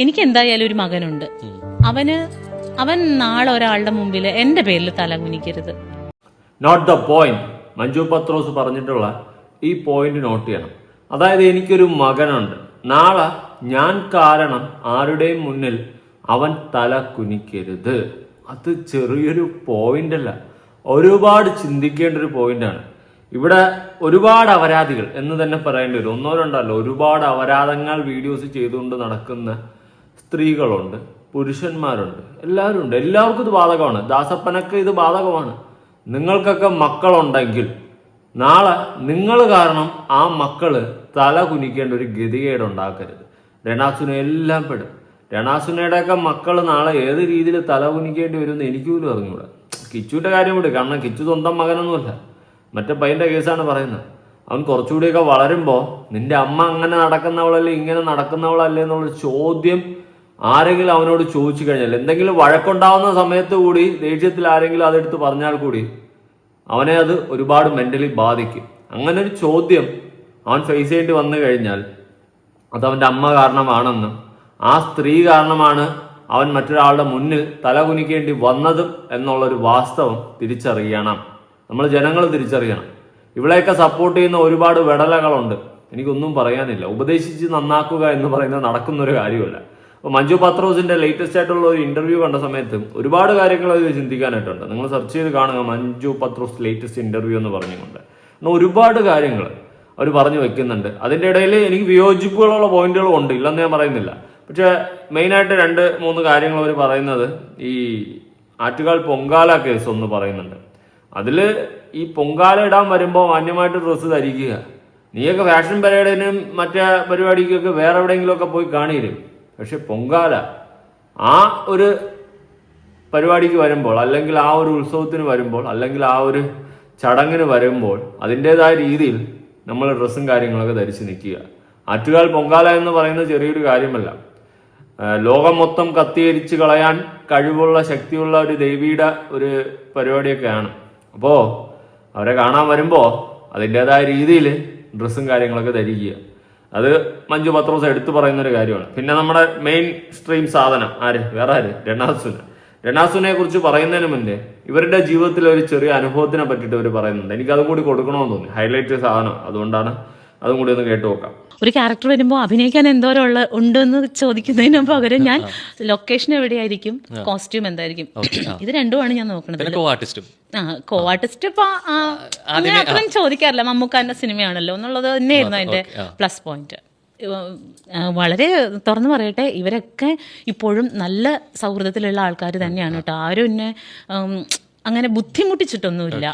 എനിക്ക് എന്തായാലും ഒരു മകനുണ്ട്. അവൻ നാളെ ഒരാളുടെ മുമ്പിൽ എന്റെ പേരിൽ തല കുനിക്കരുത്. Note the point. Manju Pathrose പറഞ്ഞിട്ടുള്ള ഈ പോയിന്റ് നോട്ട് ചെയ്യണം. അതായത് എനിക്കൊരു മകനുണ്ട്, നാളെ ഞാൻ കാരണം ആരുടെയും മുന്നിൽ അവൻ തല കുനിക്കരുത്. അത് ചെറിയൊരു പോയിന്റ് അല്ല, ഒരുപാട് ചിന്തിക്കേണ്ട ഒരു പോയിന്റാണ്. ഇവിടെ ഒരുപാട് അപരാധികൾ എന്ന് തന്നെ പറയേണ്ടി വരും. ഒന്നോ രണ്ടല്ലോ, ഒരുപാട് അപരാധങ്ങൾ വീഡിയോസ് ചെയ്തുകൊണ്ട് നടക്കുന്ന സ്ത്രീകളുണ്ട്, പുരുഷന്മാരുണ്ട്, എല്ലാവരും ഉണ്ട്. എല്ലാവർക്കും ഇത് ബാധകമാണ്. ദാസപ്പനക്ക് ഇത് ബാധകമാണ്. നിങ്ങൾക്കൊക്കെ മക്കളുണ്ടെങ്കിൽ നാളെ നിങ്ങൾ കാരണം ആ മക്കള് തല കുനിക്കേണ്ട ഒരു ഗതികേട് ഉണ്ടാക്കരുത്. രണാസുന എല്ലാം പെടും. രണാസുനയുടെയൊക്കെ മക്കള് നാളെ ഏത് രീതിയിൽ തല കുനിക്കേണ്ടി വരുമെന്ന് എനിക്ക് പോലും അറിഞ്ഞൂടാ. കിച്ചുവിന്റെ കാര്യം കൂടി, കാരണം കിച്ചു സ്വന്തം മകനൊന്നുമല്ല, മറ്റേ പയ്യന്റെ കേസാണ് പറയുന്നത്. അവൻ കുറച്ചുകൂടിയൊക്കെ വളരുമ്പോൾ നിന്റെ അമ്മ അങ്ങനെ നടക്കുന്നവളല്ലേ ഇങ്ങനെ നടക്കുന്നവളല്ലേ എന്നുള്ള ചോദ്യം ആരെങ്കിലും അവനോട് ചോദിച്ചു കഴിഞ്ഞാൽ, എന്തെങ്കിലും വഴക്കുണ്ടാവുന്ന സമയത്ത് കൂടി ദേഷ്യത്തിൽ ആരെങ്കിലും അതെടുത്ത് പറഞ്ഞാൽ കൂടി അവനെ അത് ഒരുപാട് മെന്റലി ബാധിക്കും. അങ്ങനെ ഒരു ചോദ്യം അവൻ ഫേസ് ചെയ്യേണ്ടി വന്നു കഴിഞ്ഞാൽ അത് അവൻ്റെ അമ്മ കാരണമാണെന്നും ആ സ്ത്രീ കാരണമാണ് അവൻ മറ്റൊരാളുടെ മുന്നിൽ തല കുനിക്കേണ്ടി വന്നതും എന്നുള്ളൊരു വാസ്തവം തിരിച്ചറിയണം. നമ്മൾ ജനങ്ങൾ തിരിച്ചറിയണം. ഇവളെയൊക്കെ സപ്പോർട്ട് ചെയ്യുന്ന ഒരുപാട് വെടലകളുണ്ട്. എനിക്കൊന്നും പറയാനില്ല. ഉപദേശിച്ച് നന്നാക്കുക എന്ന് പറയുന്നത് നടക്കുന്നൊരു കാര്യമല്ല. അപ്പോൾ മഞ്ജു പത്രോസിന്റെ ലേറ്റസ്റ്റ് ആയിട്ടുള്ള ഒരു ഇന്റർവ്യൂ കണ്ട സമയത്ത് ഒരുപാട് കാര്യങ്ങൾ അത് ചിന്തിക്കാനായിട്ടുണ്ട്. നിങ്ങൾ സെർച്ച് ചെയ്ത് കാണുക, മഞ്ജു പത്രോസ് ലേറ്റസ്റ്റ് ഇന്റർവ്യൂ എന്ന് പറഞ്ഞുകൊണ്ട്. ഒരുപാട് കാര്യങ്ങൾ അവർ പറഞ്ഞു വെക്കുന്നുണ്ട്. അതിൻ്റെ ഇടയിൽ എനിക്ക് വിയോജിപ്പുകളുള്ള പോയിന്റുകളും ഉണ്ട്, ഇല്ലെന്ന് ഞാൻ പറയുന്നില്ല. പക്ഷെ മെയിനായിട്ട് 2-3 കാര്യങ്ങൾ അവർ പറയുന്നത് ഈ ആറ്റുകാൽ പൊങ്കാല കേസ് ഒന്ന് പറയുന്നുണ്ട്. അതിൽ ഈ പൊങ്കാല ഇടാൻ വരുമ്പോൾ മാന്യമായിട്ട് ഡ്രസ്സ് ധരിക്കുക. നീയൊക്കെ ഫാഷൻ പരേഡിനും മറ്റേ പരിപാടിക്കൊക്കെ വേറെ എവിടെയെങ്കിലുമൊക്കെ പോയി കാണിയിരും. പക്ഷെ പൊങ്കാല ആ ഒരു പരിപാടിക്ക് വരുമ്പോൾ, അല്ലെങ്കിൽ ആ ഒരു ഉത്സവത്തിന് വരുമ്പോൾ, അല്ലെങ്കിൽ ആ ഒരു ചടങ്ങിന് വരുമ്പോൾ അതിൻ്റെതായ രീതിയിൽ നമ്മൾ ഡ്രസ്സും കാര്യങ്ങളൊക്കെ ധരിച്ച് നിൽക്കുക. ആറ്റുകാൽ പൊങ്കാല എന്ന് പറയുന്നത് ചെറിയൊരു കാര്യമല്ല. ലോകം മൊത്തം കത്തിയരിച്ച് കളയാൻ കഴിവുള്ള ശക്തിയുള്ള ഒരു ദേവിയുടെ ഒരു പരിപാടിയൊക്കെയാണ്. അപ്പോൾ അവരെ കാണാൻ വരുമ്പോൾ അതിൻ്റെതായ രീതിയിൽ ഡ്രസ്സും കാര്യങ്ങളൊക്കെ ധരിക്കുക. അത് മഞ്ജു പത്രോസ് എടുത്തു പറയുന്നൊരു കാര്യമാണ്. പിന്നെ നമ്മുടെ മെയിൻ സ്ട്രീം സാധനം വേറെ ആര്, രണാസുനെ കുറിച്ച് പറയുന്നതിന് മുന്നേ ഇവരുടെ ജീവിതത്തിലെ ഒരു ചെറിയ അനുഭവത്തിനെ പറ്റിയിട്ട് അവർ പറയുന്നുണ്ട്. എനിക്ക് അതും കൂടി കൊടുക്കണമെന്ന് തോന്നി, ഹൈലൈറ്റ് സാധനം. അതുകൊണ്ടാണ് അതും കൂടി ഒന്ന് കേട്ടു നോക്കാം. ഒരു ക്യാരക്ടർ വരുമ്പോൾ അഭിനയിക്കാൻ എന്തോരം ഉണ്ടെന്ന് ചോദിക്കുന്നതിന് പകരം ഞാൻ ലൊക്കേഷൻ എവിടെയായിരിക്കും, കോസ്റ്റ്യൂം എന്തായിരിക്കും, ഇത് രണ്ടുമാണ് ഞാൻ നോക്കുന്നത്. കോ ആർട്ടിസ്റ്റ് ഇപ്പൊ അത്രയും ചോദിക്കാറില്ല, മമ്മൂക്കാന്റെ സിനിമയാണല്ലോ എന്നുള്ളത് തന്നെയായിരുന്നു അതിന്റെ പ്ലസ് പോയിന്റ്. വളരെ തുറന്നു പറയട്ടെ, ഇവരൊക്കെ ഇപ്പോഴും നല്ല സൗഹൃദത്തിലുള്ള ആൾക്കാർ തന്നെയാണ് കേട്ടോ. ആരും എന്നെ അങ്ങനെ ബുദ്ധിമുട്ടിച്ചിട്ടൊന്നുമില്ല.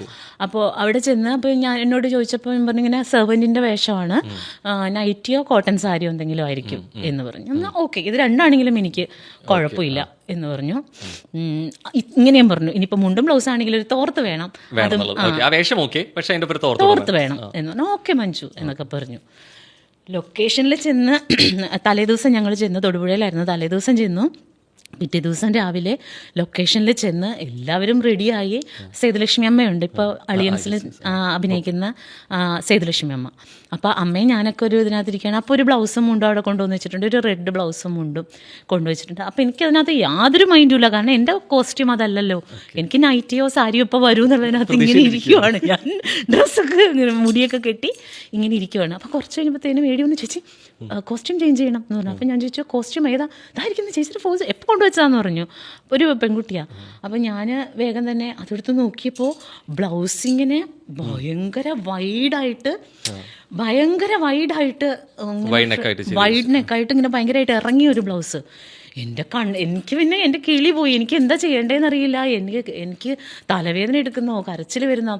അപ്പോൾ അവിടെ ചെന്ന് എന്നോട് ചോദിച്ചപ്പോൾ പറഞ്ഞിങ്ങനെ സെർവൻറ്റിൻ്റെ വേഷമാണ്, നൈറ്റിയോ കോട്ടൺ സാരിയോ എന്തെങ്കിലും ആയിരിക്കും എന്ന് പറഞ്ഞു. എന്നാൽ ഓക്കെ, ഇത് രണ്ടാണെങ്കിലും എനിക്ക് കുഴപ്പമില്ല എന്ന് പറഞ്ഞു. ഇങ്ങനെയും പറഞ്ഞു, ഇനിയിപ്പോൾ മുണ്ടും ബ്ലൗസ് ആണെങ്കിലും ഒരു തോർത്ത് വേണം, തോർത്ത് വേണം എന്ന് പറഞ്ഞു. ഓക്കെ മഞ്ജു എന്നൊക്കെ പറഞ്ഞു. ലൊക്കേഷനിൽ ചെന്ന് തലേദിവസം ഞങ്ങൾ ചെന്ന് തൊടുപുഴയിലായിരുന്നു. തലേദിവസം ചെന്നു. പിറ്റേ ദിവസം രാവിലെ ലൊക്കേഷനിൽ ചെന്ന് എല്ലാവരും റെഡിയായി. സേതുലക്ഷ്മി അമ്മയുണ്ട് ഇപ്പോൾ അളിയൻസിൽ അഭിനയിക്കുന്ന സേതുലക്ഷ്മി അമ്മ. അപ്പോൾ അമ്മയും ഞാനൊക്കെ ഒരു ഇതിനകത്തിരിക്കുകയാണ്. അപ്പോൾ ഒരു ബ്ലൗസും മുണ്ടും അവിടെ കൊണ്ടുവന്ന് വെച്ചിട്ടുണ്ട്, ഒരു റെഡ് ബ്ലൗസും മുണ്ടും കൊണ്ടുവച്ചിട്ടുണ്ട്. അപ്പോൾ എനിക്കതിനകത്ത് യാതൊരു മൈൻഡും ഇല്ല, കാരണം എൻ്റെ കോസ്റ്റ്യൂം അതല്ലല്ലോ. എനിക്ക് നൈറ്റിയോ സാരിയോ ഇപ്പോൾ വരൂ എന്നുള്ളതിനകത്ത് ഇങ്ങനെ ഇരിക്കുവാണ് ഞാൻ. ഡ്രസ്സൊക്കെ മുടിയൊക്കെ കെട്ടി ഇങ്ങനെ ഇരിക്കുവാണ്. അപ്പോൾ കുറച്ച് കഴിയുമ്പോഴത്തേനും വേടി ഒന്ന് ചേച്ചി കോസ്റ്റ്യൂം ചേഞ്ച് ചെയ്യണം എന്ന് പറഞ്ഞു. അപ്പോൾ ഞാൻ ചോദിച്ചു കോസ്റ്റ്യൂം ഏതാ, ഇതായിരിക്കും ചേച്ചിയുടെ ഫോഴ്സ് എപ്പോൾ കൊണ്ടുവച്ചാന്ന് പറഞ്ഞു. ഒരു പെൺകുട്ടിയാണ്. അപ്പോൾ ഞാൻ വേഗം തന്നെ അതെടുത്ത് നോക്കിയപ്പോൾ ബ്ലൗസിങ്ങനെ ഭയങ്കര വൈഡായിട്ട് വൈഡ് നെക്കായിട്ട് ഇങ്ങനെ ഭയങ്കരമായിട്ട് ഇറങ്ങിയ ഒരു ബ്ലൗസ്. എനിക്ക് പിന്നെ എൻ്റെ കിളി പോയി. എനിക്ക് എന്താ ചെയ്യേണ്ടതെന്ന് അറിയില്ല. എനിക്ക് തലവേദന എടുക്കുന്നോ കരച്ചിൽ വരുന്നോ.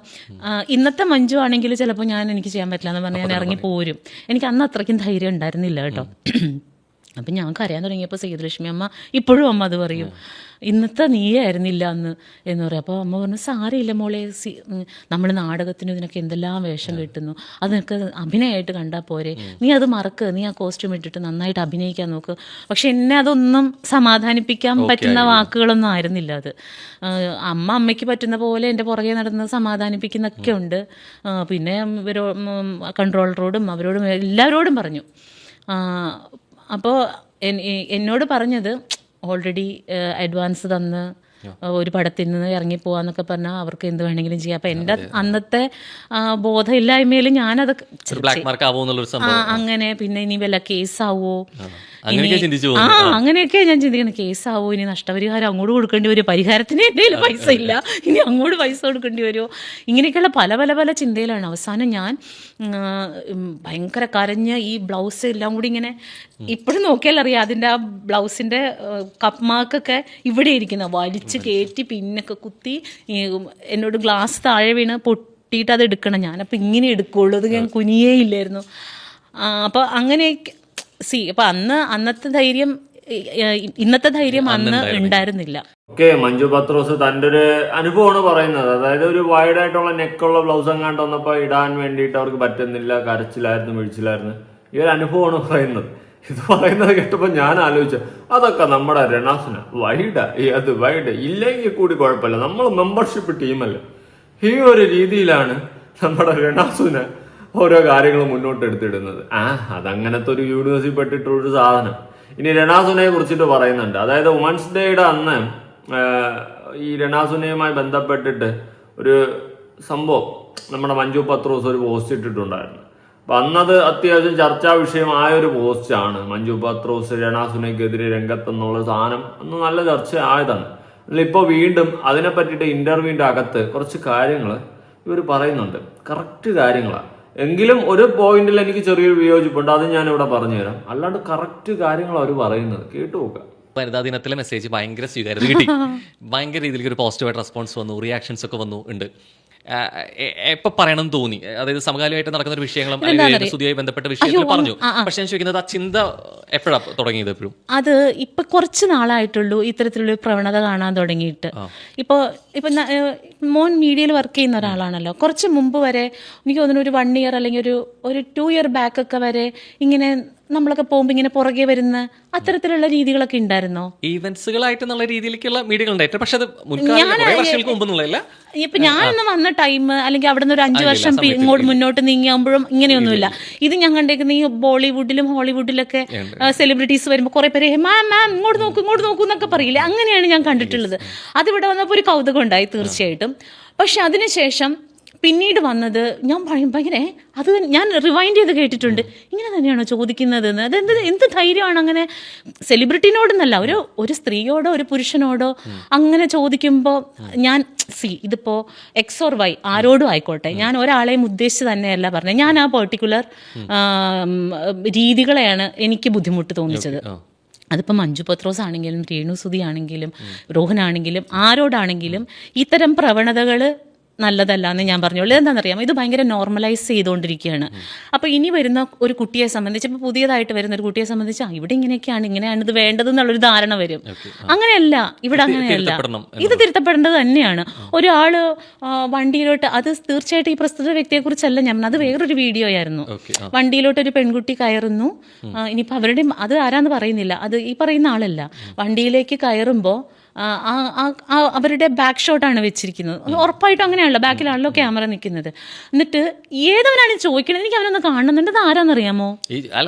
ഇന്നത്തെ മഞ്ജു ആണെങ്കിൽ ചിലപ്പോൾ എനിക്ക് ചെയ്യാൻ പറ്റില്ല എന്ന് പറഞ്ഞാൽ ഞാൻ ഇറങ്ങി പോരും. എനിക്ക് അന്ന് അത്രയ്ക്കും ധൈര്യം ഉണ്ടായിരുന്നില്ല കേട്ടോ. അപ്പം ഞാൻ കരയാൻ തുടങ്ങിയപ്പോൾ സേതുലക്ഷ്മി അമ്മ ഇപ്പോഴും അമ്മ അത് പറയും, ഇന്നത്തെ നീയായിരുന്നില്ല അന്ന് എന്ന് പറയും. അപ്പോൾ അമ്മ പറഞ്ഞു സാരമില്ല മോളെ, നമ്മൾ നാടകത്തിനും ഇതിനൊക്കെ എന്തെല്ലാം വേഷം കിട്ടുന്നു, അതൊക്കെ അഭിനയമായിട്ട് കണ്ടാൽ പോരെ, നീ അത് മറക്ക്, നീ ആ കോസ്റ്റ്യൂം ഇട്ടിട്ട് നന്നായിട്ട് അഭിനയിക്കാൻ നോക്ക്. പക്ഷെ എന്നെ അതൊന്നും സമാധാനിപ്പിക്കാൻ പറ്റുന്ന വാക്കുകളൊന്നും ആയിരുന്നില്ല അത്. അമ്മയ്ക്ക് പറ്റുന്ന പോലെ എൻ്റെ പുറകെ നടന്ന് സമാധാനിപ്പിക്കുന്നൊക്കെ ഉണ്ട്. പിന്നെ കൺട്രോളറോടും അവരോടും എല്ലാവരോടും പറഞ്ഞു. അപ്പോൾ എന്നോട് പറഞ്ഞത് ഓൾറെഡി അഡ്വാൻസ് തന്ന് ഒരു പടത്തിൽ നിന്ന് ഇറങ്ങിപ്പോവാന്നൊക്കെ പറഞ്ഞാൽ അവർക്ക് എന്ത് വേണമെങ്കിലും ചെയ്യാം. അപ്പം എൻ്റെ അന്നത്തെ ബോധമില്ലായ്മയിൽ ഞാനത് അങ്ങനെ പിന്നെ ഇനി വല്ല കേസാവോ, അങ്ങനെയൊക്കെ ഞാൻ ചിന്തിക്കുന്നത്. കേസാവോ, ഇനി നഷ്ടപരിഹാരം അങ്ങോട്ട് കൊടുക്കേണ്ടി വരുമോ, പരിഹാരത്തിന് എൻ്റെ കയ്യിൽ പൈസ ഇല്ല, ഇനി അങ്ങോട്ട് പൈസ കൊടുക്കേണ്ടി വരുമോ, ഇങ്ങനെയൊക്കെയുള്ള പല പല പല ചിന്തയിലാണ്. അവസാനം ഞാൻ ഭയങ്കര കരഞ്ഞ് ഈ ബ്ലൗസ് എല്ലാം കൂടി ഇങ്ങനെ ഇപ്പോഴും നോക്കിയാൽ അറിയാം, അതിൻ്റെ ആ ബ്ലൗസിൻ്റെ കപ്പ് മാർക്കൊക്കെ ഇവിടെ ഇരിക്കുന്ന വലിച്ച് കയറ്റി പിന്നൊക്കെ കുത്തി എന്നോട് ഗ്ലാസ് താഴെ വീണ് പൊട്ടിയിട്ട് അത് എടുക്കണം. ഞാനപ്പോൾ ഇങ്ങനെ എടുക്കുള്ളൂ, അത് ഞാൻ കുനിയേ ഇല്ലായിരുന്നു. അപ്പോൾ അങ്ങനെയൊക്കെ അപ്പം അന്നത്തെ ധൈര്യം ഇന്നത്തെ ധൈര്യം അന്ന് ഉണ്ടായിരുന്നില്ല. ഓക്കെ, മഞ്ജു പത്രോസ് തൻ്റെ ഒരു അനുഭവമാണ് പറയുന്നത്. അതായത് ഒരു വൈഡായിട്ടുള്ള നെക്കുള്ള ബ്ലൗസ് എങ്ങാണ്ട് വന്നപ്പോൾ ഇടാൻ വേണ്ടിയിട്ട് അവർക്ക് പറ്റുന്നില്ല, കരച്ചിലായിരുന്നു, വീഴ്ചിലായിരുന്നു. ഈ ഒരു അനുഭവമാണ് പറയുന്നത്. ഇത് പറയുന്നത് കേട്ടപ്പോൾ ഞാൻ ആലോചിച്ചു, അതൊക്കെ നമ്മുടെ രണാസിന് അത് വൈഡ് ഇല്ലെങ്കിൽ കൂടി കുഴപ്പമില്ല, നമ്മൾ മെമ്പർഷിപ്പ് ടീമല്ലേ. ഈ ഒരു രീതിയിലാണ് നമ്മുടെ രണാസിന് ഓരോ കാര്യങ്ങൾ മുന്നോട്ട് എടുത്തിടുന്നത്. അതങ്ങനത്തെ ഒരു യൂണിവേഴ്സിറ്റി പെട്ടിട്ടുള്ളൊരു സാധനം. ഇനി രണാസുനെ കുറിച്ചിട്ട് പറയുന്നുണ്ട്. അതായത് വുമൻസ് ഡേയുടെ അന്ന് ഈ രണാസുനയുമായി ബന്ധപ്പെട്ടിട്ട് ഒരു സംഭവം നമ്മുടെ മഞ്ജു പത്രോസ് ഒരു പോസ്റ്റ് ഇട്ടിട്ടുണ്ടായിരുന്നു. അപ്പം അന്നത് അത്യാവശ്യം ചർച്ചാ വിഷയമായ ഒരു പോസ്റ്റാണ്. മഞ്ജു പത്രോസ് രണാസുനയ്ക്കെതിരെ രംഗത്തെന്നുള്ള സാധനം അന്ന് നല്ല ചർച്ച ആയതാണ്. ഇപ്പോൾ വീണ്ടും അതിനെ പറ്റിയിട്ട് ഇന്റർവ്യൂവിൻ്റെ അകത്ത് കുറച്ച് കാര്യങ്ങൾ ഇവർ പറയുന്നുണ്ട്. കറക്റ്റ് കാര്യങ്ങളാണ്. എങ്കിലും ഒരു പോയിന്റിൽ എനിക്ക് ചെറിയൊരു വിയോജിപ്പുണ്ട്, അത് ഞാൻ ഇവിടെ പറഞ്ഞുതരാം. അല്ലാണ്ട് കറക്റ്റ് കാര്യങ്ങൾ അവർ പറയുന്നത് കേട്ടു നോക്കാം. വനിതാ ദിനത്തിലെ മെസ്സേജ് ഭയങ്കര സ്വീകാര്യത കിട്ടി. ഭയങ്കര രീതിയിലേക്ക് ഒരു പോസിറ്റീവായിട്ട് റെസ്പോൺസ് വന്നു, റിയാക്ഷൻസ് ഒക്കെ വന്നു ഉണ്ട്. എപ്പോൾ പറയണം തോന്നി, അതായത് സമകാലികമായിട്ട് നടക്കുന്ന ഒരു വിഷയങ്ങളും അല്ലെങ്കിൽ സ്തുതിയായി ബന്ധപ്പെട്ട വിഷയത്തിൽ പറഞ്ഞു. പക്ഷെ ഞാൻ ചോദിക്കുന്നത്, ആ ചിന്ത എപ്പോഴാണ് തുടങ്ങിയത്? എപ്പോഴും അത് ഇപ്പൊ കുറച്ച് നാളായിട്ടുള്ളൂ ഇത്തരത്തിലുള്ള പ്രവണത കാണാൻ തുടങ്ങിയിട്ട്. ഇപ്പൊ മോൻ മീഡിയയിൽ വർക്ക് ചെയ്യുന്ന ഒരാളാണല്ലോ. കുറച്ച് മുമ്പ് വരെ എനിക്ക് തോന്നുന്നു ഒരു 1 ഇയർ അല്ലെങ്കിൽ ഒരു 2 ഇയർ ബാക്ക് ഒക്കെ വരെ ഇങ്ങനെ നമ്മളൊക്കെ പോകുമ്പോ ഇങ്ങനെ പുറകെ വരുന്ന അത്തരത്തിലുള്ള രീതികളൊക്കെ ഉണ്ടായിരുന്നോ? ഈവന്റ്സുകളായിട്ട് രീതിയിലേക്കുള്ള മീഡിയകൾ ഉണ്ടായിട്ട്, പക്ഷെ അത് വർഷങ്ങൾക്ക് മുമ്പ് ഇപ്പൊ ഞാനൊന്ന് വന്ന ടൈം അല്ലെങ്കിൽ അവിടെ നിന്ന് ഒരു 5 വർഷം ഇങ്ങോട്ട് മുന്നോട്ട് നീങ്ങിയാകുമ്പോഴും ഇങ്ങനെയൊന്നുമില്ല. ഇത് ഞാൻ കണ്ടേക്കുന്ന ഈ ബോളിവുഡിലും ഹോളിവുഡിലൊക്കെ സെലിബ്രിറ്റീസ് വരുമ്പോൾ കുറെ പേര് മാം ഇങ്ങോട്ട് നോക്കൂ എന്നൊക്കെ പറയില്ലേ, അങ്ങനെയാണ് ഞാൻ കണ്ടിട്ടുള്ളത്. അതിവിടെ വന്നപ്പോൾ ഒരു കൗതുകം ഉണ്ടായി തീർച്ചയായിട്ടും. പക്ഷെ അതിനുശേഷം പിന്നീട് വന്നത് ഞാൻ ഭയങ്കര അത് ഞാൻ റിവൈൻഡ് ചെയ്ത് കേട്ടിട്ടുണ്ട്. ഇങ്ങനെ തന്നെയാണോ ചോദിക്കുന്നത് എന്ന്? എന്ത് ധൈര്യമാണ് അങ്ങനെ സെലിബ്രിറ്റിനോടെന്നല്ല, ഒരു സ്ത്രീയോടോ ഒരു പുരുഷനോടോ അങ്ങനെ ചോദിക്കുമ്പോൾ ഞാൻ ഇതിപ്പോൾ X or Y ആരോടും ആയിക്കോട്ടെ, ഞാൻ ഒരാളെയും ഉദ്ദേശിച്ച് തന്നെയല്ല പറഞ്ഞത്. ഞാൻ ആ പെർട്ടിക്കുലർ രീതികളെയാണ് എനിക്ക് ബുദ്ധിമുട്ട് തോന്നിച്ചത്. അതിപ്പോൾ മഞ്ജു പത്രോസ് ആണെങ്കിലും രേണു സുധി ആണെങ്കിലും രോഹനാണെങ്കിലും ആരോടാണെങ്കിലും ഇത്തരം പ്രവണതകൾ നല്ലതല്ല എന്ന് ഞാൻ പറഞ്ഞോളൂ. എന്താണെന്നറിയാമോ, ഇത് ഭയങ്കര നോർമലൈസ് ചെയ്തുകൊണ്ടിരിക്കുകയാണ്. അപ്പോൾ ഇനി വരുന്ന ഒരു കുട്ടിയെ സംബന്ധിച്ച്, ഇപ്പോൾ പുതിയതായിട്ട് വരുന്ന ഒരു കുട്ടിയെ സംബന്ധിച്ച് ഇവിടെ ഇങ്ങനെയാണ് ഇത് വേണ്ടത് എന്നുള്ളൊരു ധാരണ വരും. അങ്ങനെയല്ല, ഇവിടെ അങ്ങനെയല്ല, ഇത് തിരുത്തപ്പെടേണ്ടത് തന്നെയാണ്. ഒരാൾ വണ്ടിയിലോട്ട്, അത് തീർച്ചയായിട്ടും ഈ പ്രസ്തുത വ്യക്തിയെക്കുറിച്ചല്ല ഞാൻ, അത് വേറൊരു വീഡിയോ ആയിരുന്നു. വണ്ടിയിലോട്ട് ഒരു പെൺകുട്ടി കയറുന്നു. ഇനിയിപ്പോൾ അവരുടെ അത് ആരാന്ന് പറയുന്നില്ല, അത് ഈ പറയുന്ന ആളല്ല. വണ്ടിയിലേക്ക് കയറുമ്പോൾ അവരുടെ ബാക്ക് ഷോട്ടാണ് വെച്ചിരിക്കുന്നത്. ഉറപ്പായിട്ടും അങ്ങനെയാണല്ലോ, ബാക്കിലാണല്ലോ ക്യാമറ നിൽക്കുന്നത്. എന്നിട്ട് ഏതവനാണ് ചോദിക്കുന്നത്, എനിക്ക് അവനൊന്ന് കാണുന്നുണ്ട്, അത് ആരാന്നറിയാമോ?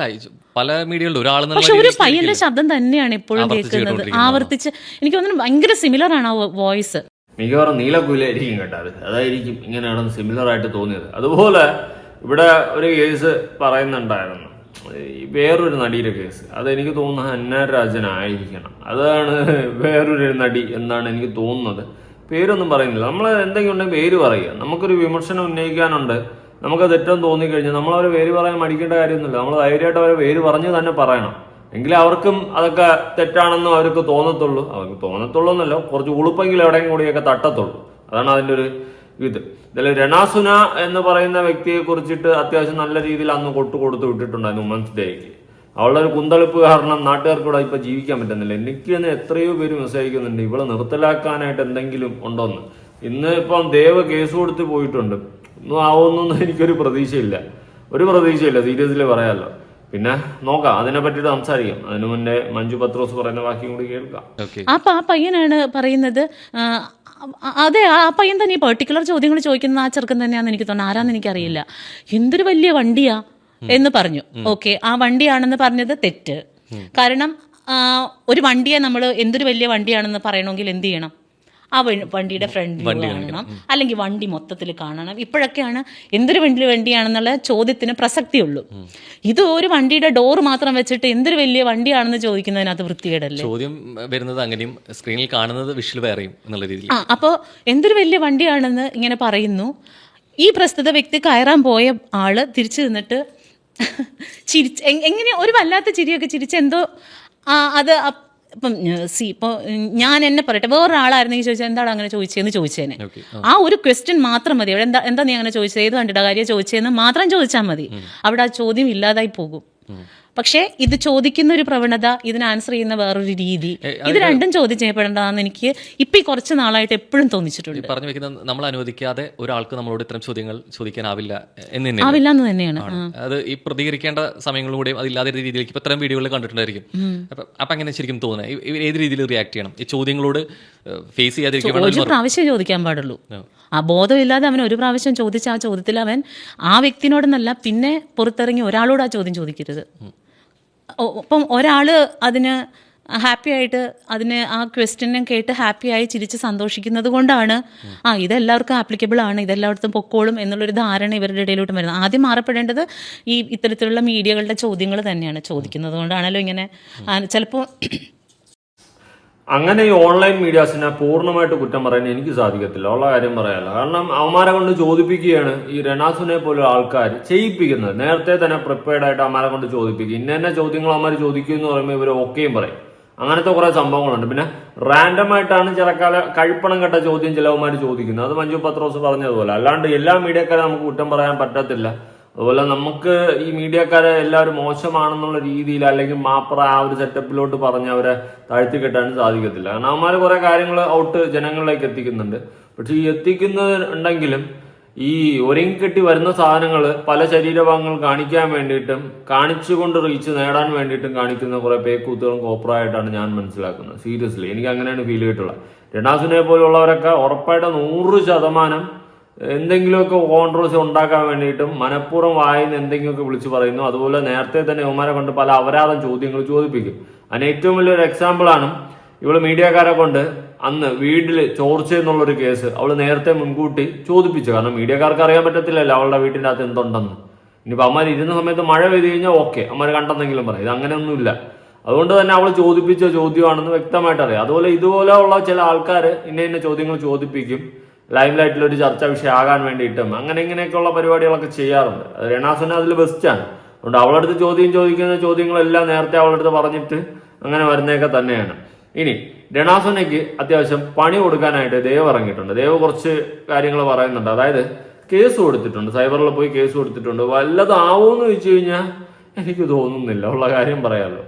പല മീഡിയകളിലും പക്ഷെ ഒരു പയ്യന്റെ ശബ്ദം തന്നെയാണ് ഇപ്പോഴും കേൾക്കുന്നത്, ആവർത്തിച്ച്. എനിക്ക് തോന്നുന്നു ഭയങ്കര സിമിലർ ആണ് ആ വോയിസ്. മിക്കവാറും നീലക്കുയിലായിരിക്കും കേട്ടോ, അതായിരിക്കും ഇങ്ങനെയാണെന്ന് സിമിലർ ആയിട്ട് തോന്നിയത്. അതുപോലെ ഇവിടെ ഒരു കേസ് പറയുന്നുണ്ടായിരുന്നു, വേറൊരു നടിയുടെ കേസ്. അതെനിക്ക് തോന്നുന്നത് അന്ന രാജനായിരിക്കണം. അതാണ് വേറൊരു നടി എന്നാണ് എനിക്ക് തോന്നുന്നത്. പേരൊന്നും പറയുന്നില്ല. നമ്മൾ എന്തെങ്കിലും ഉണ്ടെങ്കിൽ പേര് പറയുക. നമുക്കൊരു വിമർശനം ഉന്നയിക്കാനുണ്ട്, നമുക്ക് തെറ്റെന്ന് തോന്നിക്കഴിഞ്ഞാൽ നമ്മളവരെ പേര് പറയാൻ മടിക്കേണ്ട കാര്യമൊന്നുമില്ല. നമ്മൾ ധൈര്യമായിട്ട് അവരെ പേര് പറഞ്ഞ് തന്നെ പറയണം. എങ്കിലും അവർക്കും അതൊക്കെ തെറ്റാണെന്നും അവർക്ക് തോന്നത്തുള്ളൂ. എന്നല്ല, കുറച്ച് ഉളുപ്പെങ്കിലും എവിടെയും കൂടിയൊക്കെ തട്ടത്തുള്ളൂ. അതാണ് അതിൻ്റെ ഒരു ഇത്. ഇതിൽ രണാസുന എന്ന് പറയുന്ന വ്യക്തിയെ കുറിച്ചിട്ട് അത്യാവശ്യം നല്ല രീതിയിൽ അന്ന് കൊടുത്തു വിട്ടിട്ടുണ്ടായിരുന്നു വുമൻസ് ഡേക്ക്. അവളുടെ ഒരു കുന്തളിപ്പ് കാരണം നാട്ടുകാർക്ക് കൂടെ ഇപ്പൊ ജീവിക്കാൻ പറ്റുന്നില്ല. എനിക്ക് തന്നെ എത്രയോ പേര് മെസ്സേജ് ഇവളെ നിർത്തലാക്കാനായിട്ട് എന്തെങ്കിലും ഉണ്ടോന്ന്. ഇന്ന് ഇപ്പം ദേവ് കേസ് കൊടുത്ത് പോയിട്ടുണ്ട്. ഒന്നും ആവുമെന്നൊന്നും എനിക്കൊരു പ്രതീക്ഷയില്ല, സീരിയസ്ലി പറയാമല്ലോ. പിന്നെ നോക്കാം, അതിനെ പറ്റിയിട്ട് സംസാരിക്കാം. അതിനു മുന്നേ മഞ്ജു പത്രോസ് പറയുന്ന വാക്യം കൂടി കേൾക്കാം. ആ പയ്യനാണ് പറയുന്നത്. അതെ, ആ പയ്യൻ തന്നെ ഈ പെർട്ടിക്കുലർ ചോദ്യങ്ങൾ ചോദിക്കുന്ന ആ ചെറുക്കൻ തന്നെയാണെന്ന് എനിക്ക് തോന്നുന്നു. ആരാന്ന് എനിക്കറിയില്ല. എന്തൊരു വലിയ വണ്ടിയാ എന്ന് പറഞ്ഞു. ഓക്കെ, ആ വണ്ടിയാണെന്ന് പറഞ്ഞത് തെറ്റ്. കാരണം ഒരു വണ്ടിയെ നമ്മൾ എന്തൊരു വലിയ വണ്ടിയാണെന്ന് പറയണമെങ്കിൽ എന്ത് ചെയ്യണം? ആ വണ്ടിയുടെ ഫ്രണ്ട് വ്യൂ കാണണം, അല്ലെങ്കിൽ വണ്ടി മൊത്തത്തിൽ കാണണം. ഇപ്പോഴൊക്കെയാണ് എന്തൊരു വണ്ടിയാണെന്നുള്ള ചോദ്യത്തിന് പ്രസക്തിയുള്ളൂ. ഇത് ഒരു വണ്ടിയുടെ ഡോർ മാത്രം വെച്ചിട്ട് എന്തൊരു വലിയ വണ്ടിയാണെന്ന് ചോദിക്കുന്നതിനകത്ത് വൃത്തികേടല്ലേ? ചോദ്യം വരുന്നത് അങ്ങനെയും സ്ക്രീനിൽ കാണുന്നത് വിഷ്വൽ വേറെയും എന്നുള്ള രീതിയിൽ. അപ്പോൾ എന്തൊരു വലിയ വണ്ടിയാണെന്ന് ഇങ്ങനെ പറയുന്നു. ഈ പ്രസ്തുത വ്യക്തി കയറാൻ പോയ ആള് തിരിച്ചു നിന്നിട്ട് ചിരിച്ച് എങ്ങനെ ഒരു വല്ലാത്ത ചിരിയൊക്കെ ചിരിച്ച് എന്തോ അത് ഇപ്പം ഇപ്പോൾ ഞാൻ എന്നെ പറയട്ടെ, വേറൊരാളായിരുന്നെങ്കിൽ ചോദിച്ചാൽ എന്താണ് അങ്ങനെ ചോദിച്ചതെന്ന് ചോദിച്ചേനെ. ആ ഒരു ക്വസ്റ്റ്യൻ മാത്രം മതി. അവിടെ എന്താ നീ അങ്ങനെ ചോദിച്ചത്, ഏത് വണ്ടിയുടെ കാര്യം ചോദിച്ചതെന്ന് മാത്രം ചോദിച്ചാൽ മതി. അവിടെ ആ ചോദ്യം ഇല്ലാതായി പോകും. പക്ഷേ ഇത് ചോദിക്കുന്ന ഒരു പ്രവണത, ഇതിന് ആൻസർ ചെയ്യുന്ന വേറൊരു രീതി, ഇത് രണ്ടും ചോദ്യം ചെയ്യപ്പെടേണ്ടതാണെന്ന് എനിക്ക് ഇപ്പം ഈ കുറച്ച് നാളായിട്ട് എപ്പോഴും തോന്നിച്ചിട്ടുണ്ട്. പറഞ്ഞു വെക്കുന്ന നമ്മൾ അനുവദിക്കാതെ ഒരാൾക്ക് നമ്മളോട് ഇത്തരം ചോദ്യങ്ങൾ ചോദിക്കാനാവില്ല ആവില്ല എന്ന് തന്നെയാണ്. അത് ഈ പ്രതികരിക്കേണ്ട സമയങ്ങളിലൂടെയും അതില്ലാതെ രീതിയിലേക്ക് ഇപ്പം ഇത്തരം വീഡിയോകൾ കണ്ടിട്ടുണ്ടായിരിക്കും. അപ്പം അങ്ങനെ ശരിക്കും തോന്നുന്നത് ഏത് രീതിയിൽ റിയാക്ട് ചെയ്യണം ഈ ചോദ്യങ്ങളോട് ഫേസ് ചെയ്യാതിരിക്കാൻ? ഒരു പ്രാവശ്യം ചോദിക്കാൻ പാടുള്ളൂ. ആ ബോധമില്ലാതെ അവൻ ഒരു പ്രാവശ്യം ചോദിച്ച ആ ചോദ്യത്തിൽ അവൻ ആ വ്യക്തിനോടെന്നല്ല പിന്നെ പുറത്തിറങ്ങി ഒരാളോട് ആ ചോദ്യം ചോദിക്കരുത്. ഇപ്പം ഒരാൾ അതിന് ഹാപ്പി ആയിട്ട് അതിന് ആ ക്വസ്റ്റ്യനും കേട്ട് ഹാപ്പിയായി ചിരിച്ച് സന്തോഷിക്കുന്നത് കൊണ്ടാണ് ഇതെല്ലാവർക്കും ആപ്ലിക്കബിൾ ആണ്, ഇതെല്ലായിടത്തും പൊക്കോളും എന്നുള്ളൊരു ധാരണ ഇവരുടെ ഇടയിലോട്ട് വരുന്നത്. ആദ്യം മാറപ്പെടേണ്ടത് ഈ ഇത്തരത്തിലുള്ള മീഡിയകളുടെ ചോദ്യങ്ങൾ തന്നെയാണ്. ചോദിക്കുന്നത് കൊണ്ടാണല്ലോ ഇങ്ങനെ ചിലപ്പോൾ അങ്ങനെ ഈ ഓൺലൈൻ മീഡിയാസിനെ പൂർണ്ണമായിട്ട് കുറ്റം പറയാൻ എനിക്ക് സാധിക്കത്തില്ല, ഉള്ള കാര്യം പറയാമല്ലോ. കാരണം അവന്മാരെ കൊണ്ട് ചോദിപ്പിക്കുകയാണ് ഈ റെനാസുനെ പോലെ ആൾക്കാർ ചെയ്യിപ്പിക്കുന്നത്. നേരത്തെ തന്നെ പ്രിപ്പയർഡ് ആയിട്ട് അവന്മാരെ കൊണ്ട് ചോദിപ്പിക്കുക. ഇന്ന ചോദ്യങ്ങൾ അവന്മാർ ചോദിക്കും എന്ന് പറയുമ്പോൾ ഇവർ ഓക്കെയും പറയും. അങ്ങനത്തെ കുറെ സംഭവങ്ങളുണ്ട്. പിന്നെ റാൻഡം ആയിട്ടാണ് ചില കഴിപ്പണം കെട്ട ചോദ്യം ചിലവന്മാർ ചോദിക്കുന്നത്. അത് മഞ്ജു പത്രോസ് പറഞ്ഞതുപോലെ. അല്ലാണ്ട് എല്ലാ മീഡിയക്കാരെ നമുക്ക് കുറ്റം പറയാൻ പറ്റത്തില്ല. അതുപോലെ നമുക്ക് ഈ മീഡിയക്കാരെ എല്ലാവരും മോശമാണെന്നുള്ള രീതിയിൽ അല്ലെങ്കിൽ മാപ്ര ആ ഒരു സെറ്റപ്പിലോട്ട് പറഞ്ഞ് അവരെ താഴ്ത്തി കെട്ടാനും സാധിക്കത്തില്ല. കാരണം അവന്മാർ കുറെ കാര്യങ്ങൾ ഔട്ട് ജനങ്ങളിലേക്ക് എത്തിക്കുന്നുണ്ട്. പക്ഷെ ഈ എത്തിക്കുന്നുണ്ടെങ്കിലും ഈ ഒരുങ്ങിക്കെട്ടി വരുന്ന സാധനങ്ങൾ പല ശരീരഭാഗങ്ങൾ കാണിക്കാൻ വേണ്ടിയിട്ടും കാണിച്ചുകൊണ്ട് റീച്ച് നേടാൻ വേണ്ടിയിട്ടും കാണിക്കുന്ന കുറെ പേക്കൂത്തുകളും കോപ്രായിട്ടാണ് ഞാൻ മനസ്സിലാക്കുന്നത്. സീരിയസ്ലി എനിക്ക് അങ്ങനെയാണ് ഫീൽ ചെയ്തിട്ടുള്ളത്. റെനാസുനെ പോലുള്ളവരൊക്കെ ഉറപ്പായിട്ട് 100% എന്തെങ്കിലുമൊക്കെ കോൺട്രവേഴ്സി ഉണ്ടാക്കാൻ വേണ്ടിയിട്ടും മനഃപൂർവ്വം വായിന്ന് എന്തെങ്കിലുമൊക്കെ വിളിച്ചു പറയുന്നു. അതുപോലെ നേരത്തെ തന്നെ ഇവന്മാരെ കൊണ്ട് പല അപരാധം ചോദ്യങ്ങൾ ചോദിപ്പിക്കും. അതിന് ഏറ്റവും വലിയൊരു എക്സാമ്പിളാണ് ഇവള് മീഡിയക്കാരെ കൊണ്ട് അന്ന് വീട്ടിൽ ചോർച്ച എന്നുള്ളൊരു കേസ് അവള് നേരത്തെ മുൻകൂട്ടി ചോദിപ്പിച്ചു. കാരണം മീഡിയക്കാർക്ക് അറിയാൻ പറ്റത്തില്ലല്ലോ അവളുടെ വീട്ടിൻ്റെ അകത്ത് എന്തുണ്ടെന്ന്. ഇനിയിപ്പോൾ അമ്മമാർ ഇരുന്ന സമയത്ത് മഴ പെയ്ത് കഴിഞ്ഞാൽ ഓക്കെ, അമ്മമാർ കണ്ടെന്നെങ്കിലും പറയാം. ഇത് അങ്ങനെയൊന്നുമില്ല. അതുകൊണ്ട് തന്നെ അവൾ ചോദിപ്പിച്ച ചോദ്യമാണെന്ന് വ്യക്തമായിട്ട് അറിയാം. അതുപോലെ ഇതുപോലെ ഉള്ള ചില ആൾക്കാർ ഇന്ന ചോദ്യങ്ങൾ ചോദിപ്പിക്കും, ലൈം ലൈറ്റിൽ ഒരു ചർച്ചാ വിഷയം ആകാൻ വേണ്ടിയിട്ടും അങ്ങനെ ഇങ്ങനെയൊക്കെയുള്ള പരിപാടികളൊക്കെ ചെയ്യാറുണ്ട്. അത് റെനാസുനെ അതിൽ ബെസ്റ്റാണ്. അതുകൊണ്ട് അവളടുത്ത് ചോദിക്കുന്ന ചോദ്യങ്ങളെല്ലാം നേരത്തെ അവളടുത്ത് പറഞ്ഞിട്ട് അങ്ങനെ വരുന്നതൊക്കെ തന്നെയാണ്. ഇനി റെനാസുനയ്ക്ക് അത്യാവശ്യം പണി കൊടുക്കാനായിട്ട് ദേവ് ഇറങ്ങിയിട്ടുണ്ട്. ദേവ് കുറച്ച് കാര്യങ്ങൾ പറയുന്നുണ്ട്. അതായത് കേസ് കൊടുത്തിട്ടുണ്ട്, സൈബറിൽ പോയി കേസ് കൊടുത്തിട്ടുണ്ട്. വല്ലതാവോന്ന് ചോദിച്ചു കഴിഞ്ഞാൽ എനിക്ക് തോന്നുന്നില്ല, ഉള്ള കാര്യം പറയാമല്ലോ.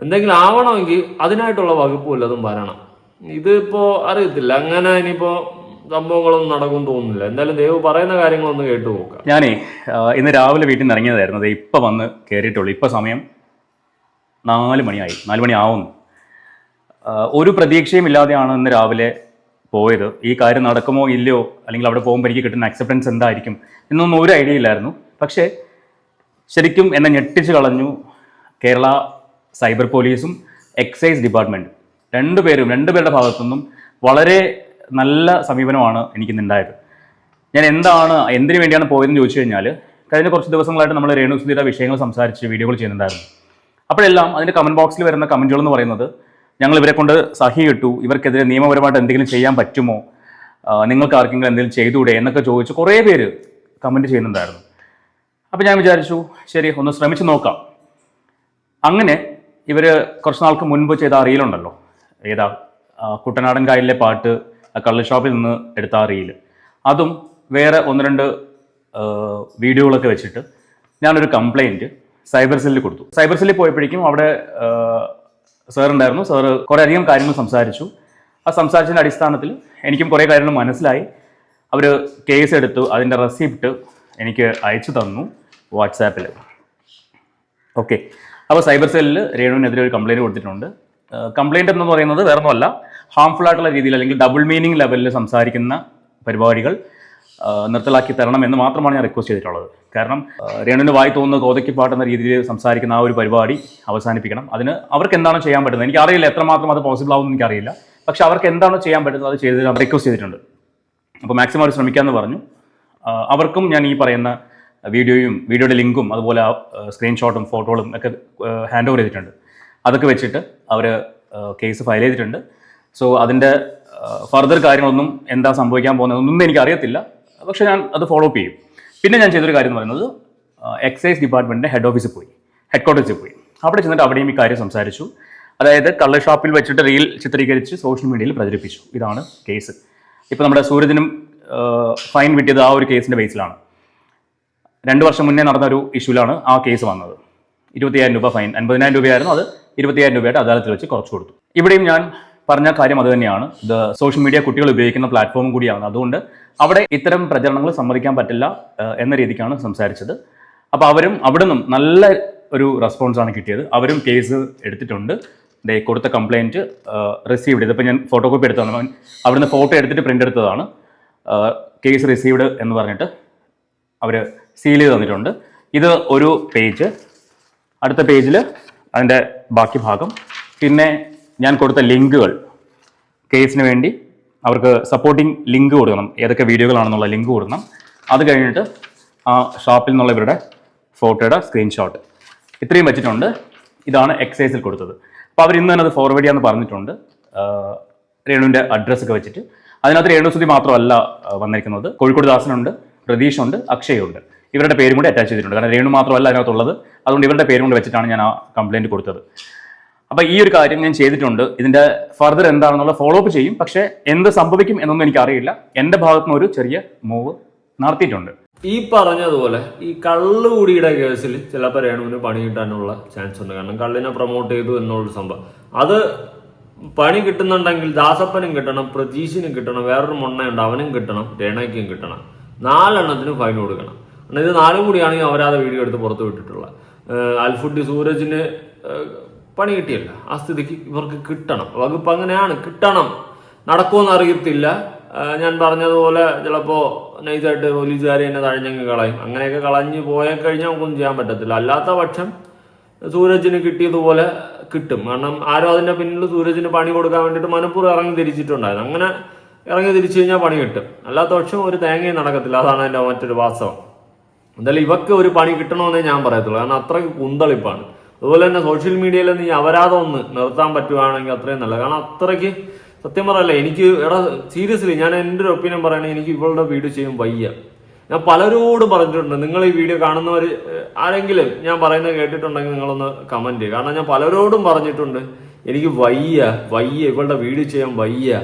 എന്തെങ്കിലും ആവണമെങ്കിൽ അതിനായിട്ടുള്ള വകുപ്പ് വല്ലതും വരണം. ഇതിപ്പോ അറിയത്തില്ല, അങ്ങനെ ഇനിയിപ്പോ സംഭവങ്ങളൊന്നും നടക്കും തോന്നുന്നില്ല. എന്തായാലും ദേവ് പറയുന്ന കാര്യങ്ങളൊന്ന് കേട്ടു നോക്കാം. ഞാനേ ഇന്ന് രാവിലെ വീട്ടിൽ നിന്ന് ഇറങ്ങിയതായിരുന്നു. അത് ഇപ്പം വന്ന് കയറിയിട്ടുള്ളൂ. ഇപ്പം സമയം 4 മണിയായി, 4 മണി ആവുന്നു. ഒരു പ്രതീക്ഷയും ഇല്ലാതെയാണ് ഇന്ന് രാവിലെ പോയത്. ഈ കാര്യം നടക്കുമോ ഇല്ലയോ, അല്ലെങ്കിൽ അവിടെ പോകുമ്പോൾ എനിക്ക് കിട്ടുന്ന അക്സെപ്റ്റൻസ് എന്തായിരിക്കും എന്നൊന്നും ഒരു ഐഡിയ ഇല്ലായിരുന്നു. പക്ഷേ ശരിക്കും എന്നെ ഞെട്ടിച്ച് കളഞ്ഞു കേരള സൈബർ പോലീസും എക്സൈസ് ഡിപ്പാർട്ട്മെൻറ്റും. രണ്ടുപേരുടെ ഭാഗത്തുനിന്നും വളരെ നല്ല സമീപനമാണ് എനിക്കിന്നുണ്ടായത്. ഞാൻ എന്തിനു വേണ്ടിയാണ് പോയതെന്ന് ചോദിച്ചു കഴിഞ്ഞാൽ, കഴിഞ്ഞ കുറച്ച് ദിവസങ്ങളായിട്ട് നമ്മൾ രേണുസുധിയുടെ വിഷയങ്ങൾ സംസാരിച്ച് വീഡിയോകൾ ചെയ്യുന്നുണ്ടായിരുന്നു. അപ്പോഴെല്ലാം അതിൻ്റെ കമൻറ്റ് ബോക്സിൽ വരുന്ന കമൻറ്റുകൾ എന്ന് പറയുന്നത്, ഞങ്ങൾ ഇവരെ കൊണ്ട് സഹി കിട്ടു, ഇവർക്കെതിരെ നിയമപരമായിട്ട് എന്തെങ്കിലും ചെയ്യാൻ പറ്റുമോ, നിങ്ങൾക്ക് ആർക്കെങ്കിലും എന്തെങ്കിലും ചെയ്തുകൂടെ എന്നൊക്കെ ചോദിച്ച് കുറേ പേര് കമൻറ്റ് ചെയ്യുന്നുണ്ടായിരുന്നു. അപ്പോൾ ഞാൻ വിചാരിച്ചു ശരി ഒന്ന് ശ്രമിച്ച് നോക്കാം. അങ്ങനെ ഇവർ കുറച്ച് നാൾക്ക് മുൻപ് ചെയ്ത ആ റീലുണ്ടല്ലോ, കുട്ടനാടൻ കായലിലെ പാട്ട്, കള്ള് ഷോപ്പിൽ നിന്ന് എടുത്ത ആ റീല്, അതും വേറെ 1-2 വീഡിയോകളൊക്കെ വെച്ചിട്ട് ഞാനൊരു കംപ്ലയിൻറ്റ് സൈബർ സെല്ലിൽ കൊടുത്തു. സൈബർ സെല്ലിൽ പോയപ്പോഴേക്കും അവിടെ സാർ ഉണ്ടായിരുന്നു. സാറ് കുറേ അധികം കാര്യങ്ങൾ സംസാരിച്ചു. ആ സംസാരിച്ചതിൻ്റെ അടിസ്ഥാനത്തിൽ എനിക്കും കുറേ കാര്യങ്ങൾ മനസ്സിലായി. അവർ കേസ് എടുത്തു, അതിൻ്റെ റെസിപ്റ്റ് എനിക്ക് അയച്ചു തന്നു വാട്സാപ്പിൽ. ഓക്കെ, അപ്പോൾ സൈബർ സെല്ലിൽ രേണുവിനെതിരെ ഒരു കംപ്ലയിൻറ്റ് കൊടുത്തിട്ടുണ്ട്. കംപ്ലയിൻറ്റ് എന്ന് പറയുന്നത് വേറൊന്നുമല്ല, ഹാംഫുൾ ആയിട്ടുള്ള രീതിയിൽ അല്ലെങ്കിൽ ഡബിൾ മീനിങ് ലെവലിൽ സംസാരിക്കുന്ന പരിപാടികൾ നിർത്തലാക്കി തരണം എന്ന് മാത്രമാണ് ഞാൻ റിക്വസ്റ്റ് ചെയ്തിട്ടുള്ളത്. കാരണം രേണുവിന് വായി തോന്നുന്ന കോതയ്ക്ക് പാട്ടെന്ന രീതിയിൽ സംസാരിക്കുന്ന ആ ഒരു പരിപാടി അവസാനിപ്പിക്കണം. അതിന് അവർക്ക് എന്താണോ ചെയ്യാൻ പറ്റുന്നത്, എനിക്കറിയില്ല എത്രമാത്രം അത് പോസിബിൾ ആവുമെന്ന് എനിക്കറിയില്ല. പക്ഷെ അവർക്ക് എന്താണോ ചെയ്യാൻ പറ്റുന്നത് അത് ചെയ്ത് റിക്വസ്റ്റ് ചെയ്തിട്ടുണ്ട്. അപ്പോൾ മാക്സിമം അവർ ശ്രമിക്കാമെന്ന് പറഞ്ഞു. അവർക്കും ഞാൻ ഈ പറയുന്ന വീഡിയോയുടെ ലിങ്കും അതുപോലെ സ്ക്രീൻഷോട്ടും ഫോട്ടോകളും ഒക്കെ ഹാൻഡ് ഓവർ ചെയ്തിട്ടുണ്ട്. അതൊക്കെ വെച്ചിട്ട് അവർ കേസ് ഫയൽ ചെയ്തിട്ടുണ്ട്. സോ അതിൻ്റെ ഫർദർ കാര്യങ്ങളൊന്നും എന്താ സംഭവിക്കാൻ പോകുന്നതൊന്നും എനിക്കറിയത്തില്ല. പക്ഷെ ഞാൻ അത് ഫോളോ അപ്പ് ചെയ്യും. പിന്നെ ഞാൻ ചെയ്തൊരു കാര്യം എന്ന് പറയുന്നത് എക്സൈസ് ഡിപ്പാർട്ട്മെൻറ്റിൻ്റെ ഹെഡ് ക്വാർട്ടേഴ്സിൽ പോയി. അവിടെ ചെന്നിട്ട് അവിടെയും ഈ കാര്യം സംസാരിച്ചു. അതായത് കള്ള് ഷാപ്പിൽ വെച്ചിട്ട് റീൽ ചിത്രീകരിച്ച് സോഷ്യൽ മീഡിയയിൽ പ്രചരിപ്പിച്ചു. ഇതാണ് കേസ്. ഇപ്പോൾ നമ്മുടെ സൂരജിനും ഫൈൻ കിട്ടിയത് ആ ഒരു കേസിൻ്റെ ബേസിലാണ്. 2 വർഷം മുന്നേ നടന്ന ഒരു ഇഷ്യൂലാണ് ആ കേസ് വന്നത്. 20,000 രൂപ ഫൈൻ, 50,000 രൂപയായിരുന്നു. അത് 20,000 രൂപയായിട്ട് അദാലത്തിൽ വെച്ച് കുറച്ച് കൊടുത്തു. ഇവിടെയും ഞാൻ പറഞ്ഞ കാര്യം അത് തന്നെയാണ്. ഇത് സോഷ്യൽ മീഡിയ കുട്ടികൾ ഉപയോഗിക്കുന്ന പ്ലാറ്റ്ഫോം കൂടിയാണ്. അതുകൊണ്ട് അവിടെ ഇത്തരം പ്രചരണങ്ങൾ സമ്മതിക്കാൻ പറ്റില്ല എന്ന രീതിക്കാണ് സംസാരിച്ചത്. അപ്പോൾ അവരും അവിടെ നിന്നും നല്ല ഒരു റെസ്പോൺസാണ് കിട്ടിയത്. അവരും കേസ് എടുത്തിട്ടുണ്ട്. കൊടുത്ത കംപ്ലയിൻറ്റ് റിസീവ്ഡ്. ഇതിപ്പോൾ ഞാൻ ഫോട്ടോ കോപ്പി എടുത്തതാണ്. അവിടുന്ന് ഫോട്ടോ എടുത്തിട്ട് പ്രിൻ്റ് എടുത്തതാണ്. കേസ് റിസീവ്ഡ് എന്ന് പറഞ്ഞിട്ട് അവർ സീൽ ചെയ്ത് തന്നിട്ടുണ്ട്. ഇത് ഒരു പേജ്. അടുത്ത പേജിൽ അതിൻ്റെ ബാക്കി ഭാഗം. പിന്നെ ഞാൻ കൊടുത്ത ലിങ്കുകൾ, കേസിന് വേണ്ടി അവർക്ക് സപ്പോർട്ടിങ് ലിങ്ക് കൊടുക്കണം, ഏതൊക്കെ വീഡിയോകളാണെന്നുള്ള ലിങ്ക് കൊടുക്കണം. അത് കഴിഞ്ഞിട്ട് ആ ഷോപ്പിൽ നിന്നുള്ള ഇവരുടെ ഫോട്ടോയുടെ സ്ക്രീൻഷോട്ട് ഇത്രയും വെച്ചിട്ടുണ്ട്. ഇതാണ് എക്സൈസിൽ കൊടുത്തത്. അപ്പോൾ അവർ ഇന്ന് തന്നെ അത് ഫോർവേഡ് ചെയ്യാമെന്ന് പറഞ്ഞിട്ടുണ്ട്. രേണുവിൻ്റെ അഡ്രസ്സൊക്കെ വെച്ചിട്ട്. അതിനകത്ത് രേണുസുതി മാത്രമല്ല വന്നിരിക്കുന്നത്. കോഴിക്കോട് ദാസനുണ്ട്, പ്രതീഷുണ്ട്, അക്ഷയുണ്ട്. ഇവരുടെ പേരും കൂടി അറ്റാച്ച് ചെയ്തിട്ടുണ്ട്. കാരണം രേണു മാത്രമല്ല അതിനകത്തുള്ളത്. അതുകൊണ്ട് ഇവരുടെ പേരും കൂടി വെച്ചിട്ടാണ് ഞാൻ ആ കംപ്ലയിൻറ്റ് കൊടുത്തത്. അപ്പോൾ ഈ ഒരു കാര്യം ഞാൻ ചെയ്തിട്ടുണ്ട്. ഇതിൻ്റെ ഫർദർ എന്താണെന്നുള്ള ഫോളോ അപ്പ് ചെയ്യും. പക്ഷേ എന്ത് സംഭവിക്കും എന്നൊന്നും എനിക്കറിയില്ല. എൻ്റെ ഭാഗത്തുനിന്ന് ഒരു ചെറിയ മൂവ് നടത്തിയിട്ടുണ്ട്. ഈ പറഞ്ഞതുപോലെ ഈ കള്ളുകൂടിയുടെ കേസിൽ ചിലപ്പോൾ രേണുവിന് പണി കിട്ടാനുള്ള ചാൻസ് ഉണ്ട്. കാരണം കള്ളിനെ പ്രൊമോട്ട് ചെയ്തു എന്നുള്ളൊരു സംഭവം. അത് പണി കിട്ടുന്നുണ്ടെങ്കിൽ ദാസപ്പനും കിട്ടണം, പ്രതീഷിനും കിട്ടണം, വേറൊരു മൊണ്ണയുണ്ട് അവനും കിട്ടണം, രേണയ്ക്കും കിട്ടണം. 4 എണ്ണത്തിന് ഫൈൻ കൊടുക്കണം. കാരണം ഇത് 4 കൂടിയാണെങ്കിൽ അവരാതെ വീഡിയോ എടുത്ത് പുറത്ത് വിട്ടിട്ടുള്ളത്. അൽഫുട്ടി സൂരജിന് പണി കിട്ടിയല്ല. ആ സ്ഥിതിക്ക് ഇവർക്ക് കിട്ടണം. വകുപ്പ് അങ്ങനെയാണ്, കിട്ടണം. നടക്കുമെന്ന് അറിയത്തില്ല. ഞാൻ പറഞ്ഞതുപോലെ ചിലപ്പോൾ നൈസായിട്ട് പോലീസുകാരെ എന്നെ തഴഞ്ഞങ്ങ് കളയും. അങ്ങനെയൊക്കെ കളഞ്ഞ് പോയ കഴിഞ്ഞാൽ നമുക്കൊന്നും ചെയ്യാൻ പറ്റത്തില്ല. അല്ലാത്ത പക്ഷം സൂരജിന് കിട്ടിയതുപോലെ കിട്ടും. കാരണം ആരോ അതിൻ്റെ പിന്നിൽ സൂരജിന് പണി കൊടുക്കാൻ വേണ്ടിയിട്ട് മനഃപൂർവ്വം ഇറങ്ങി തിരിച്ചിട്ടുണ്ടായിരുന്നു. അങ്ങനെ ഇറങ്ങി തിരിച്ചു കഴിഞ്ഞാൽ പണി കിട്ടും. അല്ലാത്ത പക്ഷം ഒരു തേങ്ങയും നടക്കത്തില്ല. അതാണ് എൻ്റെ മറ്റൊരു വാസ്തവം. എന്തായാലും ഇവക്ക് ഒരു പണി കിട്ടണമെന്നേ ഞാൻ പറയത്തുള്ളൂ. കാരണം അത്രയ്ക്ക് കുന്തളിപ്പാണ്. അതുപോലെ തന്നെ സോഷ്യൽ മീഡിയയിൽ നീ അപരാധം ഒന്ന് നിർത്താൻ പറ്റുവാണെങ്കിൽ അത്രയും നല്ല. കാരണം അത്രയ്ക്ക് സത്യം പറയല്ല, എനിക്ക് സീരിയസ്ലി ഞാൻ എൻ്റെ ഒരു ഒപ്പീനിയൻ പറയുകയാണെങ്കിൽ എനിക്ക് ഇവളുടെ വീഡിയോ ചെയ്യും വയ്യ. ഞാൻ പലരോടും പറഞ്ഞിട്ടുണ്ട്. നിങ്ങൾ ഈ വീഡിയോ കാണുന്നവർ ആരെങ്കിലും ഞാൻ പറയുന്നത് കേട്ടിട്ടുണ്ടെങ്കിൽ നിങ്ങളൊന്ന് കമൻറ്റ് ചെയ്യുക. കാരണം ഞാൻ പലരോടും പറഞ്ഞിട്ടുണ്ട് എനിക്ക് വയ്യ ഇവളുടെ വീഡിയോ ചെയ്യാൻ വയ്യ.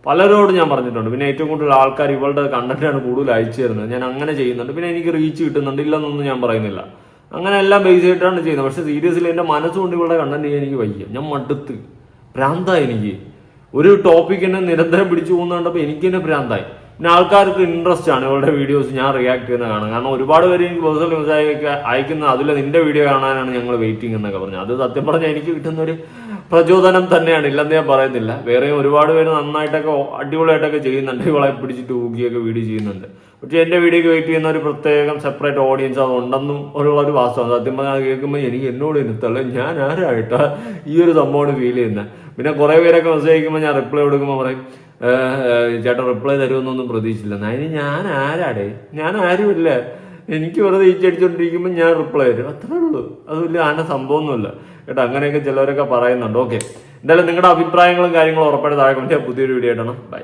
പലരോടും ഞാൻ പറഞ്ഞിട്ടുണ്ട്. പിന്നെ ഏറ്റവും കൂടുതൽ ആൾക്കാർ ഇവളുടെ കണ്ടന്റാണ് കൂടുതൽ അയച്ചു തരുന്നത്. ഞാൻ അങ്ങനെ ചെയ്യുന്നുണ്ട്. പിന്നെ എനിക്ക് റീച്ച് കിട്ടുന്നുണ്ട്, ഇല്ലെന്നൊന്നും ഞാൻ പറയുന്നില്ല. അങ്ങനെ എല്ലാം ബേസ് ചെയ്തിട്ടാണ് ചെയ്യുന്നത്. പക്ഷെ സീരിയസ്ലി എൻ്റെ മനസ്സുകൊണ്ട് ഇവളുടെ കണ്ടന്റ് ചെയ്യാൻ എനിക്ക് വയ്യ. ഞാൻ മടുത്ത് ഭ്രാന്തായി. എനിക്ക് ഒരു ടോപ്പിക് എന്നെ നിരന്തരം പിടിച്ചു പോകുന്ന കണ്ടപ്പോൾ എനിക്ക് തന്നെ ഭ്രാന്തായി. പിന്നെ ആൾക്കാർക്ക് ഇൻട്രസ്റ്റ് ആണ് ഇവളുടെ വീഡിയോസ് ഞാൻ റിയാക്ട് ചെയ്യുന്ന കാണാൻ. കാരണം ഒരുപാട് പേര് എനിക്ക് പേഴ്സണൽ മെസ്സേജ് അയക്കുന്ന അതിൽ നിന്റെ വീഡിയോ കാണാനാണ് ഞങ്ങൾ വെയിറ്റിംഗ് എന്നൊക്കെ പറഞ്ഞു. അത് സത്യം പറഞ്ഞാൽ എനിക്ക് കിട്ടുന്ന ഒരു പ്രചോദനം തന്നെയാണ്, ഇല്ലെന്ന് ഞാൻ പറയുന്നില്ല. വേറെയും ഒരുപാട് പേര് നന്നായിട്ടൊക്കെ അടിപൊളിയായിട്ടൊക്കെ ചെയ്യുന്നുണ്ട്. ഇവളെ പിടിച്ചിട്ട് ഊക്കിയൊക്കെ വീഡിയോ ചെയ്യുന്നുണ്ട്. പക്ഷെ എൻ്റെ വീഡിയോക്ക് വെയിറ്റ് ചെയ്യുന്ന ഒരു പ്രത്യേകം സെപ്പറേറ്റ് ഓഡിയൻസ് അത് ഉണ്ടെന്നും ഉള്ളൊരു വാസ്തവം. സത്യം പറഞ്ഞാൽ അത് കേൾക്കുമ്പോൾ എനിക്ക് എന്നോട് ഇരുത്തല്ല ഞാൻ ആരായിട്ടാണ് ഈ ഒരു സംഭവമാണ് ഫീൽ ചെയ്യുന്നത്. പിന്നെ കുറേ പേരൊക്കെ മെസ്സേജ് അയക്കുമ്പോൾ ഞാൻ റിപ്ലൈ കൊടുക്കുമ്പോൾ പറയും ചേട്ടൻ റിപ്ലൈ തരുമെന്നൊന്നും പ്രതീക്ഷിച്ചില്ല. അതിന് ഞാൻ ആരാടേ? ഞാൻ ആരുമില്ല. എനിക്ക് വെറുതെ ഈച്ചടിച്ചോണ്ടിരിക്കുമ്പോൾ ഞാൻ റിപ്ലൈ തരും, അത്രേ ഉള്ളൂ. അത് വലിയ ആന സംഭവമൊന്നുമില്ല കേട്ടോ. അങ്ങനെയൊക്കെ ചിലവരൊക്കെ പറയുന്നുണ്ട്. ഓക്കെ, എന്തായാലും നിങ്ങളുടെ അഭിപ്രായങ്ങളും കാര്യങ്ങളും ഉറപ്പായിട്ട് താഴെ കൊണ്ട് പുതിയൊരു വീഡിയോ ഇടണം. ബൈ.